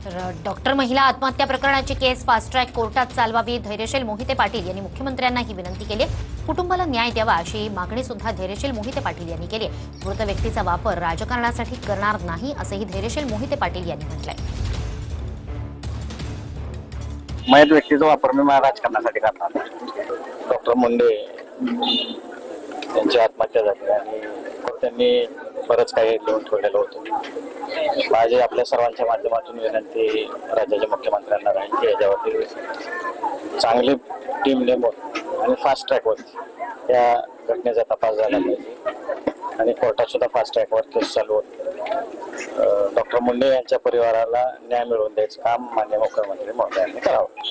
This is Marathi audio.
डॉक्टर महिला आत्महत्या प्रकरणाची केस फास्ट ट्रॅक कोर्टात चालवावी, धैर्यशील मोहिते पाटील यांनी मुख्यमंत्र्यांना ही विनंती केली। कुटुंबाला न्याय द्यावा अशी मागणी सुद्धा धैर्यशील मोहिते पाटील यांनी केली। मृत व्यक्तीचा वापर राजकारणासाठी करणार नाही असंही धैर्यशील मोहिते पाटील यांनी म्हटलंय। मयत व्यक्तीचा वापर मी राजकारणासाठी करणार नाही। डॉक्टर मुंडे यांची आत्महत्या झाली आणि त्यांनी बरंच काही लिहून ठेवलेलं होतं। माझी आपल्या सर्वांच्या माध्यमातून विनंती राज्याच्या मुख्यमंत्र्यांना राहील की याच्यावरती चांगली टीम नेमून आणि फास्ट ट्रॅकवरती या घटनेचा तपास झाला पाहिजे आणि कोर्टात सुद्धा फास्ट ट्रॅकवर केस चालू होती। डॉक्टर मुंडे यांच्या परिवाराला न्याय मिळवून द्यायचं काम माननीय मुख्यमंत्री महोदयांनी करावं।